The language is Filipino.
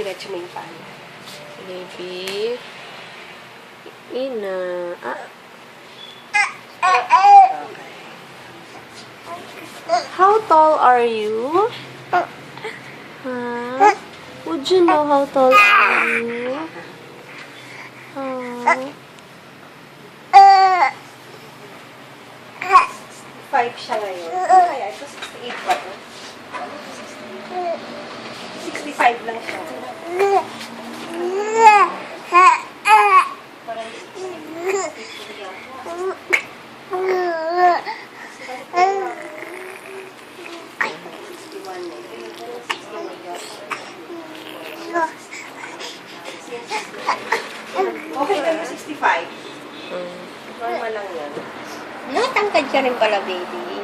diretso mo yung pan. Baby. Ina. How tall are you? Huh? Would you know how tall are you? Oh. 5 siya ngayon. Kaya ito 68 pa to. 65 lang siya. Parang 61 eh. Okay lang yung 65. Normal lang yan. Natangkad ka rin pala, baby.